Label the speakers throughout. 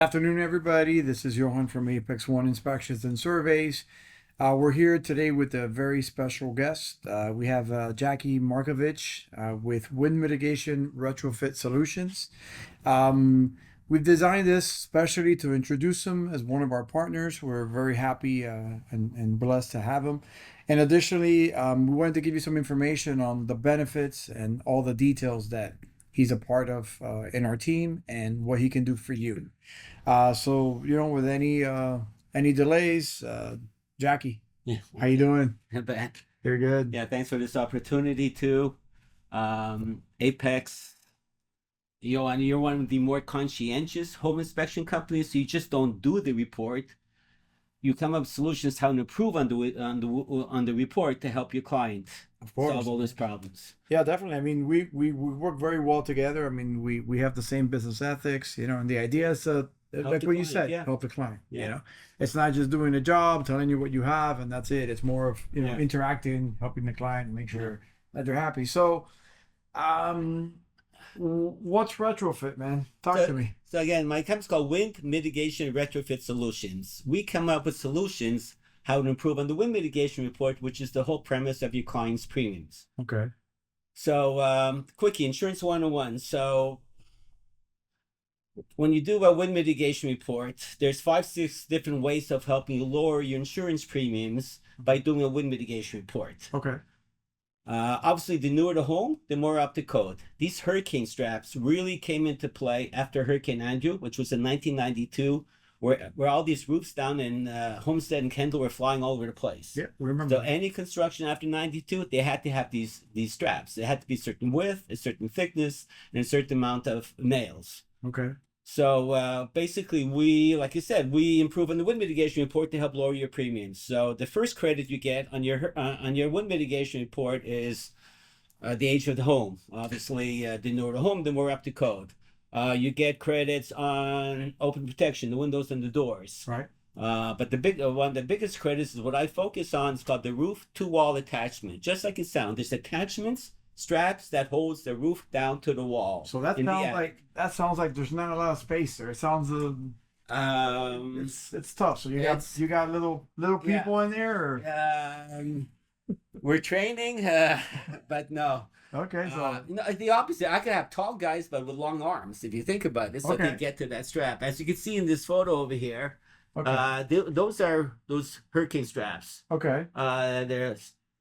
Speaker 1: Afternoon, everybody. This is Johan from Apex One Inspections and Surveys. We're here today with a very special guest. We have Jackie Markovich with Wind Mitigation Retrofit Solutions. We've designed this specially to introduce him as one of our partners. We're very happy and blessed to have him. And additionally, we wanted to give you some information on the benefits and all the details that he's a part of in our team and what he can do for you. With any delays, Jackie,
Speaker 2: Yeah.
Speaker 1: how you doing?
Speaker 2: But
Speaker 1: You're good.
Speaker 2: yeah, thanks for this opportunity too. Apex, and you're one of the more conscientious home inspection companies. So you just don't do the report. You come up with solutions how to improve on the report to help your client
Speaker 1: Of course.
Speaker 2: solve all those problems.
Speaker 1: Yeah, definitely. I mean, we work very well together. I mean, we have the same business ethics, and the idea is to, like
Speaker 2: the
Speaker 1: what you
Speaker 2: client,
Speaker 1: said,
Speaker 2: yeah.
Speaker 1: help the client.
Speaker 2: Yeah.
Speaker 1: It's not just doing a job, telling you what you have, and that's it. It's more of
Speaker 2: Yeah.
Speaker 1: interacting, helping the client, and make sure that they're happy. So, what's retrofit, man? Talk to me.
Speaker 2: So again, my company's called Wind Mitigation Retrofit Solutions. We come up with solutions how to improve on the wind mitigation report, which is the whole premise of your client's premiums.
Speaker 1: Okay.
Speaker 2: So quickie, insurance 101. So when you do a wind mitigation report, there's 5-6 different ways of helping you lower your insurance premiums by doing a wind mitigation report.
Speaker 1: Okay.
Speaker 2: Obviously, the newer the home, the more up to code. These hurricane straps really came into play after Hurricane Andrew, which was in 1992, where all these roofs down in Homestead and Kendall were flying all over the place.
Speaker 1: Yeah, we remember.
Speaker 2: So any construction after 92, they had to have these straps. They had to be a certain width, a certain thickness, and a certain amount of nails.
Speaker 1: Okay.
Speaker 2: So basically, like I said, we improve on the wind mitigation report to help lower your premiums. So the first credit you get on your wind mitigation report is the age of the home. Obviously, the newer the home, the more up to code. You get credits on open protection, the windows and the doors.
Speaker 1: Right.
Speaker 2: But the biggest credits is what I focus on. It's called the roof to wall attachment. Just like it sounds, there's attachments, straps that holds the roof down to the wall.
Speaker 1: So that sounds like there's not a lot of space there. It sounds it's tough. So you got little people in there, or
Speaker 2: we're training, but no.
Speaker 1: Okay, so
Speaker 2: the opposite. I could have tall guys, but with long arms. If you think about it, so they get to that strap. As you can see in this photo over here, those are those hurricane straps.
Speaker 1: Okay.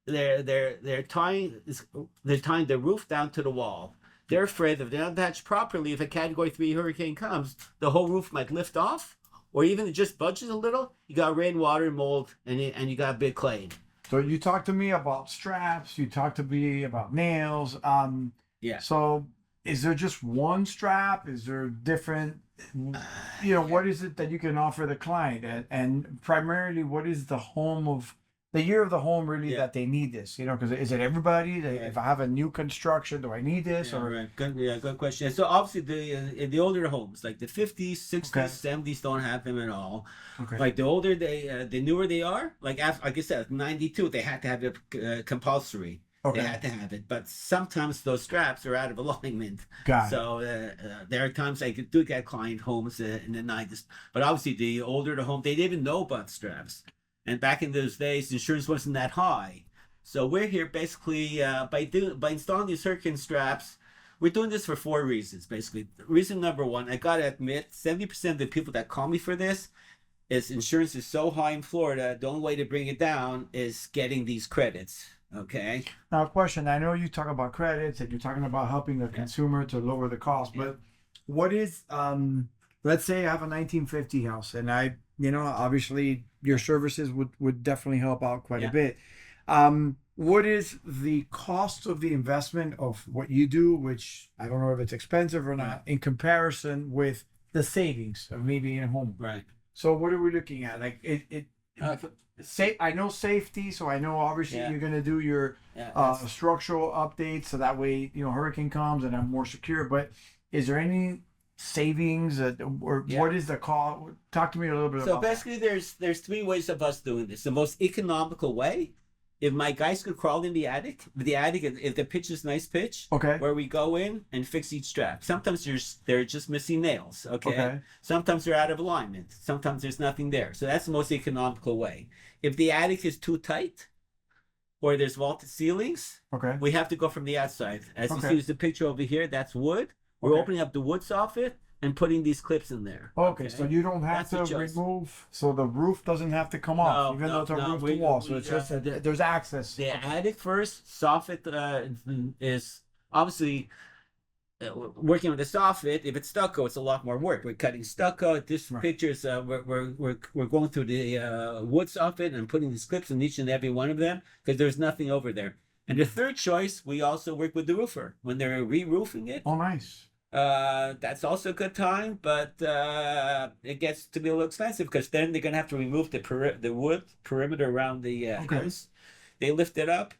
Speaker 2: They're tying the roof down to the wall. They're afraid if they're not attached properly, if a Category 3 hurricane comes, the whole roof might lift off, or even it just budges a little. You got rainwater, mold, and you got a big claim.
Speaker 1: So you talked to me about straps. You talked to me about nails.
Speaker 2: Yeah.
Speaker 1: So is there just one strap? Is there different? What is it that you can offer the client, and primarily, what is the year of the home really that they need this? Because is it everybody? If I have a new construction, do I need this?
Speaker 2: Good question. So obviously the older homes, like the 50s, 60s, 70s, don't have them at all.
Speaker 1: Okay.
Speaker 2: Like the older the newer they are, like I said, 92, they had to have it compulsory.
Speaker 1: Okay.
Speaker 2: They had to have it, but sometimes those straps are out of alignment. So there are times I do get client homes in the 90s, but obviously the older the home, they didn't even know about straps. And back in those days, insurance wasn't that high. So we're here basically by installing these hurricane straps. We're doing this for 4 reasons, basically. Reason number one, I gotta admit, 70% of the people that call me for this is insurance is so high in Florida, the only way to bring it down is getting these credits. Okay.
Speaker 1: Now, question. I know you talk about credits and you're talking about helping the consumer to lower the cost, but what is, let's say I have a 1950 house and obviously your services would definitely help out quite a bit. What is the cost of the investment of what you do, which I don't know if it's expensive or not, in comparison with the savings of maybe in a home?
Speaker 2: Right.
Speaker 1: So what are we looking at? Like I know safety, so I know obviously you're gonna do your structural updates, so that way hurricane comes and I'm more secure. But is there any savings what is the cost? Talk to me a little bit about
Speaker 2: that. So basically, there's 3 ways of us doing this. The most economical way if my guys could crawl in the attic, if the pitch is nice pitch,
Speaker 1: Okay.
Speaker 2: where we go in and fix each strap. Sometimes they're just missing nails.
Speaker 1: Okay.
Speaker 2: Sometimes they're out of alignment. Sometimes there's nothing there. So that's the most economical way. If the attic is too tight, or there's vaulted ceilings,
Speaker 1: Okay.
Speaker 2: we have to go from the outside. As you see, the picture over here, that's wood. We're opening up the wood soffit and putting these clips in there.
Speaker 1: Okay, so you don't have to remove, so the roof doesn't have to come off, even though it's a roof to wall. So it's just there's access.
Speaker 2: The attic first, soffit is obviously working with the soffit. If it's stucco, it's a lot more work. We're cutting stucco. This picture is we're going through the wood soffit and putting these clips in each and every one of them because there's nothing over there. And the third choice, we also work with the roofer when they're re-roofing it.
Speaker 1: Oh, nice.
Speaker 2: That's also a good time, but it gets to be a little expensive because then they're gonna have to remove the wood perimeter around the house. They lift it up.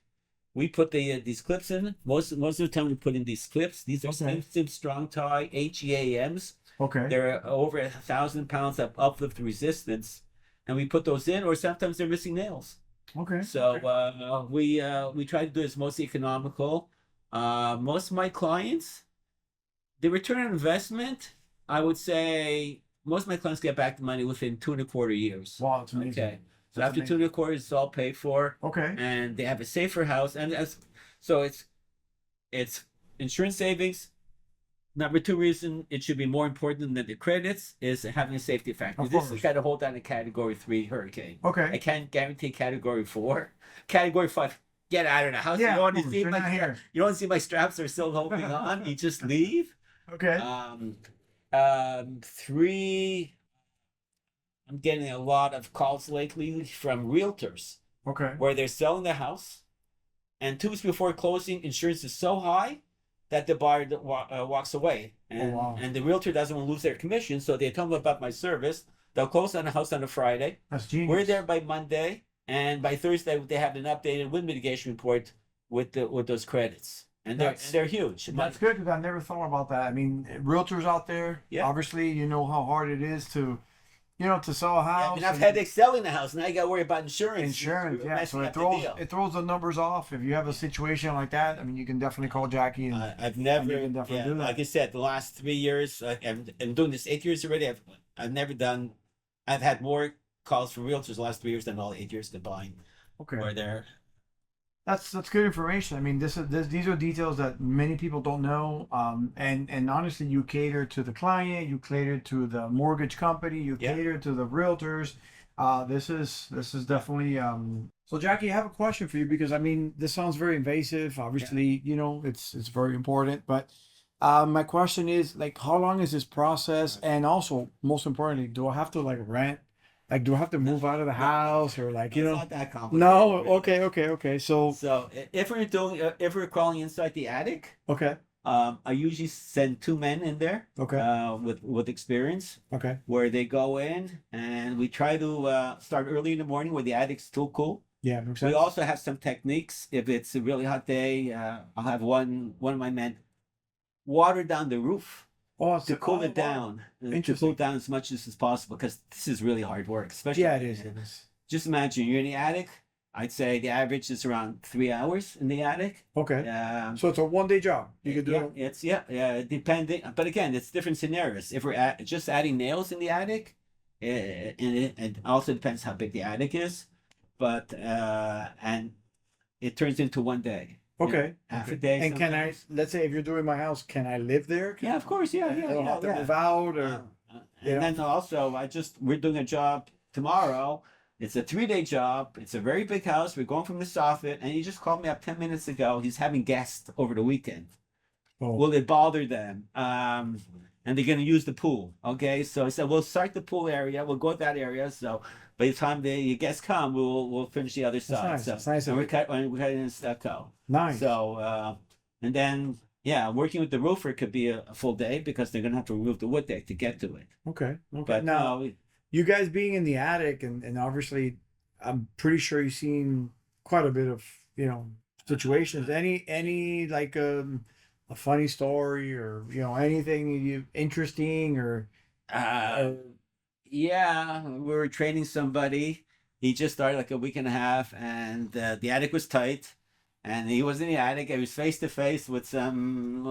Speaker 2: We put these clips in. Most of the time we put in these clips. These are sensitive strong tie HEAMs.
Speaker 1: Okay.
Speaker 2: They're over 1,000 pounds of uplift resistance, and we put those in. Or sometimes they're missing nails.
Speaker 1: Okay.
Speaker 2: So we try to do this most economical. Most of my clients, the return on investment, I would say most of my clients get back the money within 2.25 years.
Speaker 1: Wow, that's amazing.
Speaker 2: Okay. So after 2.25 years, it's all paid for.
Speaker 1: Okay.
Speaker 2: And they have a safer house. And so it's insurance savings. Number two reason it should be more important than the credits is having a safety factor. This is got to hold down a Category 3 hurricane.
Speaker 1: Okay.
Speaker 2: I can't guarantee Category 4. Category 5, get out of the house.
Speaker 1: Yeah,
Speaker 2: you don't want to see my straps are still holding on. You just leave.
Speaker 1: Okay.
Speaker 2: 3, I'm getting a lot of calls lately from realtors.
Speaker 1: Okay.
Speaker 2: Where they're selling the house, and 2 weeks before closing, insurance is so high that the buyer walks away, and the realtor doesn't want to lose their commission, so they tell them about my service. They'll close on the house on a Friday.
Speaker 1: That's genius.
Speaker 2: We're there by Monday, and by Thursday they have an updated wind mitigation report with those credits. And they're huge.
Speaker 1: That's good because I never thought about that. I mean, realtors out there, obviously, you know how hard it is to sell a house.
Speaker 2: And I've had headaches selling the house. Now you got to worry about insurance.
Speaker 1: Insurance, yeah. So it throws the numbers off. If you have a situation like that, I mean, you can definitely call Jackie. And
Speaker 2: I've never,
Speaker 1: do that.
Speaker 2: Like I said, the last 3 years, I'm doing this 8 years already. I've had more calls from realtors the last 3 years than all 8 years combined.
Speaker 1: Okay.
Speaker 2: Where they're.
Speaker 1: That's good information. I mean, these are details that many people don't know. And honestly, you cater to the client, you cater to the mortgage company, you cater to the realtors. This is definitely. So Jackie, I have a question for you because I mean, this sounds very invasive. Obviously, it's very important. But my question is like, how long is this process? And also, most importantly, do I have to rent? Like, do I have to move out of the house or it's
Speaker 2: not that complicated.
Speaker 1: No.
Speaker 2: Really.
Speaker 1: Okay. So
Speaker 2: if we're crawling inside the attic,
Speaker 1: okay.
Speaker 2: I usually send 2 men in there.
Speaker 1: Okay.
Speaker 2: With experience.
Speaker 1: Okay.
Speaker 2: Where they go in and we try to start early in the morning where the attic's still cool.
Speaker 1: Yeah, makes sense.
Speaker 2: We also have some techniques. If it's a really hot day, I'll have one of my men water down the roof. To cool it down. To cool down as much as possible because this is really hard work. Especially
Speaker 1: it is.
Speaker 2: Just imagine you're in the attic. I'd say the average is around 3 hours in the attic.
Speaker 1: Okay. So it's a one-day job. You could do it.
Speaker 2: It's depending. But again, it's different scenarios. If we're just adding nails in the attic, it also depends how big the attic is. But and it turns into one day.
Speaker 1: Okay.
Speaker 2: Half a day.
Speaker 1: And
Speaker 2: sometimes.
Speaker 1: let's say if you're doing my house, can I live there?
Speaker 2: Yeah, of course. Yeah.
Speaker 1: I don't have to move out or.
Speaker 2: And then also, we're doing a job tomorrow. It's a 3-day job. It's a very big house. We're going from the soffit, and he just called me up 10 minutes ago. He's having guests over the weekend.
Speaker 1: Oh.
Speaker 2: Will it bother them? And they're going to use the pool. Okay, so I said we'll start the pool area. We'll go to that area. So by the time the guests come, we'll finish the other side.
Speaker 1: Nice.
Speaker 2: So
Speaker 1: That's nice.
Speaker 2: and we're cutting in stucco.
Speaker 1: Nice.
Speaker 2: So and then working with the roofer could be a full day because they're going to have to remove the wood deck to get to it.
Speaker 1: Okay.
Speaker 2: But
Speaker 1: now, you guys being in the attic and obviously, I'm pretty sure you've seen quite a bit of situations. Any like a funny story or anything interesting or
Speaker 2: we were training somebody He just started like a week and a half, and the attic was tight. And he was in the attic. He was face to face with some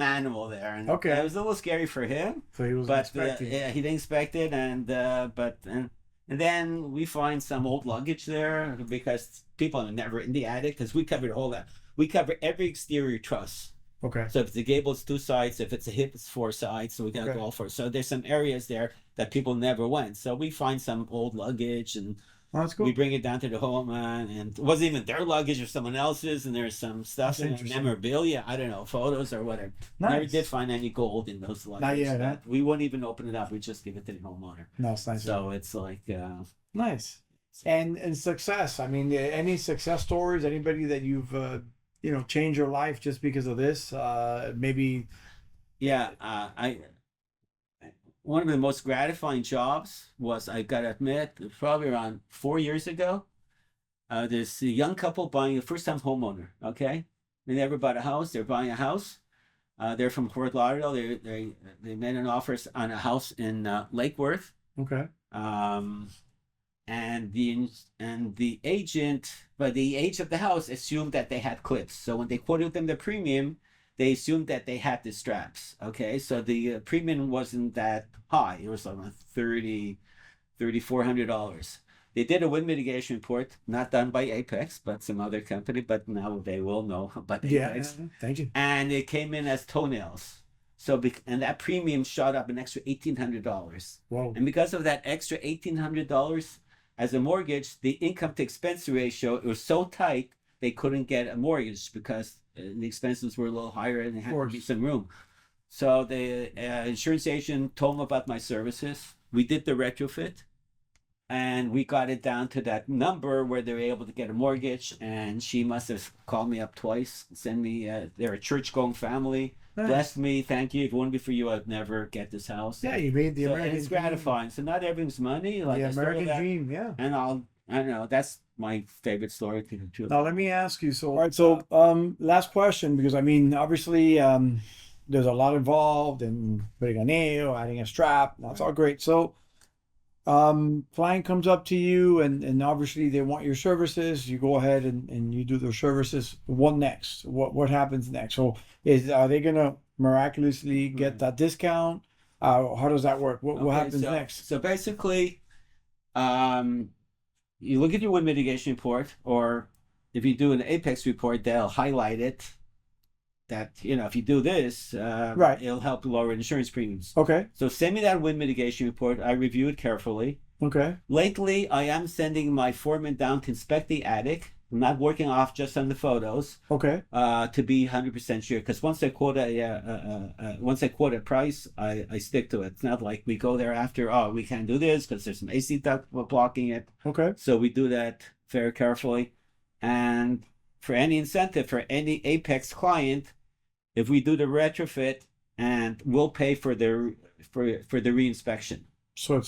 Speaker 2: animal there, and
Speaker 1: Okay.
Speaker 2: it was a little scary for him.
Speaker 1: So he was
Speaker 2: But
Speaker 1: expecting.
Speaker 2: yeah, he didn't expect it, and then we find some old luggage there because people are never in the attic because we covered all that. We cover every exterior truss.
Speaker 1: Okay.
Speaker 2: So if it's a gable, it's 2 sides. If it's a hip, it's 4 sides. So we gotta go all 4. So there's some areas there that people never went. So we find some old luggage and.
Speaker 1: Oh, that's cool.
Speaker 2: We bring it down to the home, and it wasn't even their luggage or someone else's, and there's some stuff in memorabilia, I don't know, photos or whatever.
Speaker 1: Nice.
Speaker 2: Never did find any gold in those luggage.
Speaker 1: Not yet, huh?
Speaker 2: We wouldn't even open it up. We just give it to the homeowner.
Speaker 1: No, it's nice.
Speaker 2: So it's like
Speaker 1: nice. And success. I mean, any success stories? Anybody that you've changed your life just because of this? Maybe.
Speaker 2: Yeah, one of the most gratifying jobs was, I gotta admit, probably around 4 years ago. There's a young couple buying a first-time homeowner. Okay, they never bought a house. They're buying a house. They're from Fort Lauderdale. They made an offer on a house in Lake Worth.
Speaker 1: Okay.
Speaker 2: And the agent, by the age of the house, assumed that they had clips. So when they quoted them the premium, they assumed that they had the straps. Okay, so the premium wasn't that high. It was like $3,400. They did a wind mitigation report, not done by Apex, but some other company. But now they will know about Apex.
Speaker 1: Yeah, thank you.
Speaker 2: And it came in as toenails. So and that premium shot up an extra $1,800.
Speaker 1: Whoa.
Speaker 2: And because of that extra $1,800 as a mortgage, the income to expense ratio, it was so tight they couldn't get a mortgage because the expenses were a little higher and there had to be some room. So the insurance agent told them about my services. We did the retrofit, and we got it down to that number where they were able to get a mortgage. And she must have called me up twice, send me. They're a church-going family. Nice. Blessed me, thank you. If it wouldn't be for you, I'd never get this house.
Speaker 1: Yeah, you made the American dream.
Speaker 2: It's gratifying. So not everything's money. Like
Speaker 1: the American dream, yeah.
Speaker 2: And I don't know, that's my favorite story.
Speaker 1: Now let me ask you. So, all right. So, last question, because I mean, obviously, there's a lot involved in putting a nail, adding a strap. That's all great. So, client comes up to you, and obviously they want your services. You go ahead and you do their services. What next? What happens next? So, are they gonna miraculously get that discount? How does that work? What happens next?
Speaker 2: So basically, you look at your wind mitigation report, or if you do an Apex report, they'll highlight it that, if you do this,
Speaker 1: right,
Speaker 2: it'll help lower insurance premiums.
Speaker 1: Okay.
Speaker 2: So send me that wind mitigation report. I review it carefully.
Speaker 1: Okay.
Speaker 2: Lately, I am sending my foreman down to inspect the attic. I'm not working off just on the photos.
Speaker 1: Okay.
Speaker 2: To be 100% sure, because once I quote a price, I stick to it. It's not like we go there after. Oh, we can't do this because there's some AC duct blocking it.
Speaker 1: Okay.
Speaker 2: So we do that very carefully, and for any incentive for any Apex client, if we do the retrofit, and we'll pay for the reinspection.
Speaker 1: So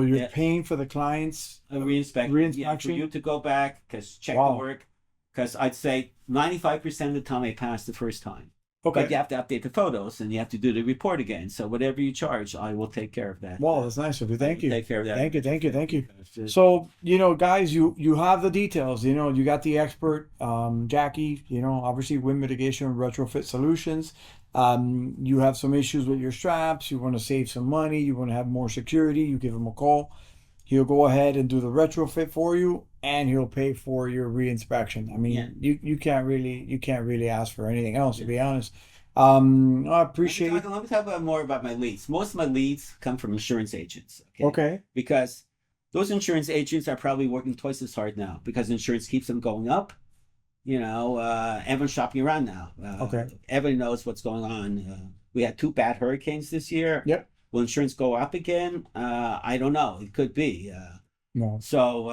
Speaker 1: you're paying for the client's reinspection.
Speaker 2: Yeah, for you to go back, check the work, because I'd say 95% of the time I passed the first time. Okay. But you have to update the photos, and you have to do the report again. So whatever you charge, I will take care of that.
Speaker 1: Wow, that's nice of you. Thank you.
Speaker 2: Take care of that.
Speaker 1: Thank you. So, guys, you have the details. You got the expert, Jackie. Obviously, Wind Mitigation Retrofit Solutions. You have some issues with your straps. You want to save some money. You want to have more security. You give him a call. He'll go ahead and do the retrofit for you, and he'll pay for your reinspection. I mean, you can't really ask for anything else, to be honest. I appreciate.
Speaker 2: Let me talk about more about my leads. Most of my leads come from insurance agents.
Speaker 1: Okay.
Speaker 2: Because those insurance agents are probably working twice as hard now because insurance keeps them going up. Everyone's shopping around now.
Speaker 1: Okay.
Speaker 2: Everybody knows what's going on. We had 2 bad hurricanes this year.
Speaker 1: Yep.
Speaker 2: Will insurance go up again? I don't know. It could be.
Speaker 1: No.
Speaker 2: So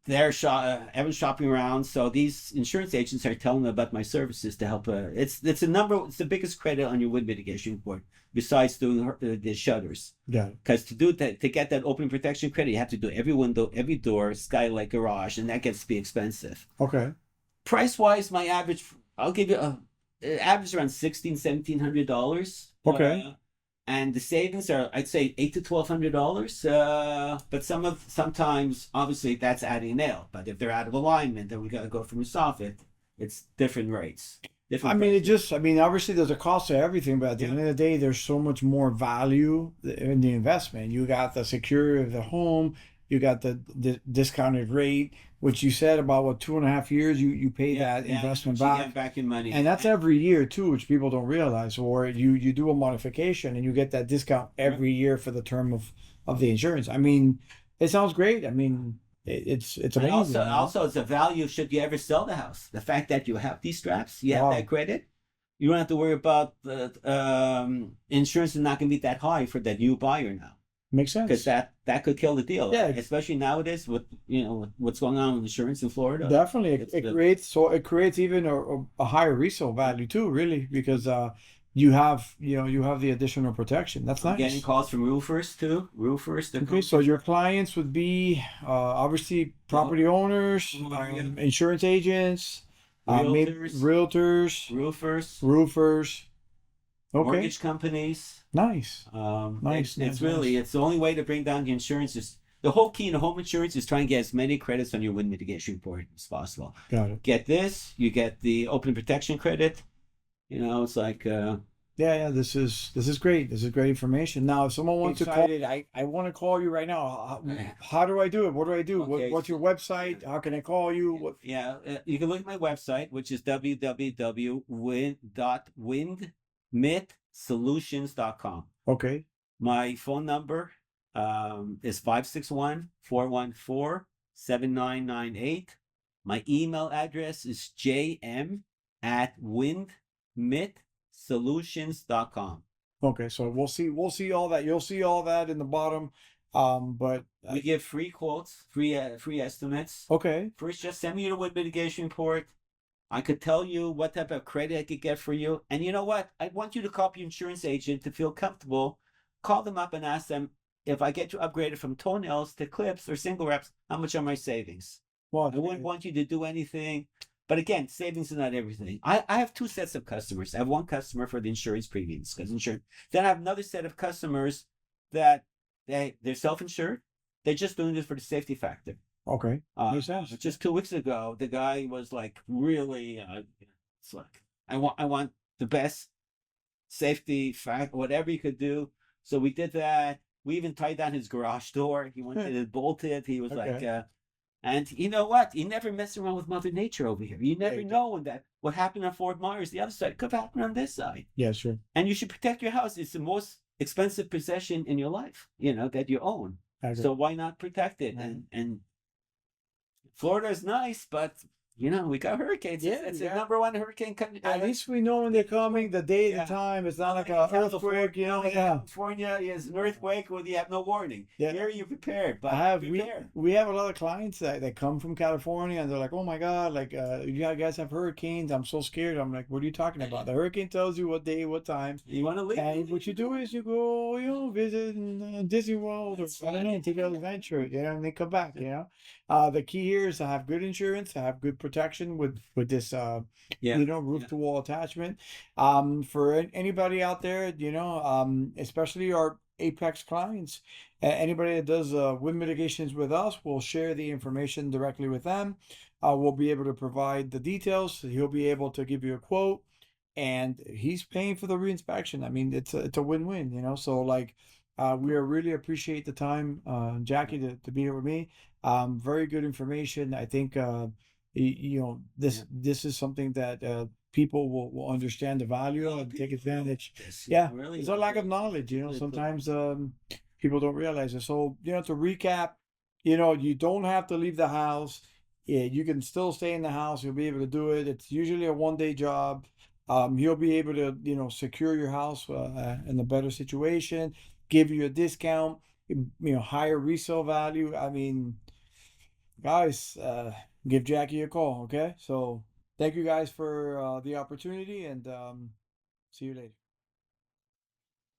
Speaker 2: everyone's shopping around. So these insurance agents are telling them about my services to help. It's the biggest credit on your wind mitigation report besides doing the shutters.
Speaker 1: Yeah.
Speaker 2: Because to get that opening protection credit, you have to do every window, every door, skylight, garage, and that gets to be expensive.
Speaker 1: Okay.
Speaker 2: Price wise, my average, I'll give you average around $1,600, $1,700.
Speaker 1: Okay.
Speaker 2: and the savings are, I'd say, $800 to $1,200. But sometimes obviously that's adding nail. But if they're out of alignment, then we got to go from the soffit. It's different rates.
Speaker 1: I mean, obviously there's a cost to everything, but at the end of the day, there's so much more value in the investment. You got the security of the home, you got the discounted rate, which you said about what 2.5 years you pay that investment
Speaker 2: back in money,
Speaker 1: and that's every year too, which people don't realize. Or you do a modification and you get that discount every year for the term of the insurance. I mean, it sounds great. I mean, it's amazing.
Speaker 2: Also, it's a value should you ever sell the house. The fact that you have these straps, you have that credit, you don't have to worry about the insurance is not going to be that high for that new buyer now.
Speaker 1: Makes sense,
Speaker 2: because that could kill the deal.
Speaker 1: Yeah,
Speaker 2: especially nowadays with what's going on with insurance in Florida.
Speaker 1: Definitely, it creates even a higher resale value too, really, because you have the additional protection. That's nice.
Speaker 2: Getting calls from roofers too.
Speaker 1: Okay, so your clients would be obviously property owners, insurance agents, realtors, roofers. Okay.
Speaker 2: Mortgage companies.
Speaker 1: Nice.
Speaker 2: It's the only way to bring down the insurance. Is the whole key in home insurance is trying to get as many credits on your wind mitigation report as possible.
Speaker 1: Got it.
Speaker 2: Get this, you get the open protection credit. It's like
Speaker 1: this is great. This is great information. Now, if someone wants to call it, I want to call you right now. How do I do it? What do I do? Okay. What's your website? How can I call you?
Speaker 2: You can look at my website, which is www.windmitsolutions.com.
Speaker 1: Okay.
Speaker 2: My phone number is 561-414-7998. My email address is jm@windmitsolutions.com.
Speaker 1: Okay, so we'll see all that. You'll see all that in the bottom. But
Speaker 2: we give free quotes, free estimates.
Speaker 1: Okay.
Speaker 2: First, just send me your wind mitigation report. I could tell you what type of credit I could get for you. And you know what? I want you to call your insurance agent to feel comfortable. Call them up and ask them, if I get you upgraded from toenails to clips or single wraps, how much are my savings? Well, I wouldn't want you to do anything. But again, savings is not everything. I have two sets of customers. I have one customer for the insurance premiums, because insurance. Then I have another set of customers that they're self-insured. They're just doing this for the safety factor.
Speaker 1: Okay.
Speaker 2: Just 2 weeks ago, the guy was like, really, it's like, I want the best safety factor, whatever you could do. So we did that. We even tied down his garage door. He wanted it bolted. He was like, and you know what? You never mess around with Mother Nature over here. You never know that what happened on Fort Myers, the other side, could happen on this side.
Speaker 1: Yeah, sure.
Speaker 2: And you should protect your house. It's the most expensive possession in your life, that you own. So why not protect it? And Florida is nice, but we got hurricanes. Yeah, it's the number one hurricane country.
Speaker 1: At least we know when they're coming, the day, the time. It's not like an earthquake,
Speaker 2: California is an earthquake where you have no warning. Yeah. Here you're prepared, but
Speaker 1: we have a lot of clients that come from California, and they're like, oh my God, like you guys have hurricanes. I'm so scared. I'm like, what are you talking about? The hurricane tells you what day, what time.
Speaker 2: You want to leave.
Speaker 1: And what you do is you go, visit Disney World or take an adventure, and then come back, The key here is to have good insurance, to have good protection with this roof to wall attachment. For anybody out there, especially our Apex clients, anybody that does wind mitigations with us, we'll share the information directly with them. We'll be able to provide the details. He'll be able to give you a quote, and he's paying for the reinspection. I mean, it's a win-win, so like we really appreciate the time, Jackie, to be here with me. Very good information. I think this is something that people will understand the value of and take advantage. Really, it's a lack of knowledge. Sometimes people don't realize it. So to recap, you don't have to leave the house. You can still stay in the house. You'll be able to do it. It's usually a one-day job. He'll be able to secure your house in a better situation, give you a discount, higher resale value. I mean, guys, give Jackie a call, okay? So thank you guys for the opportunity, and see you later.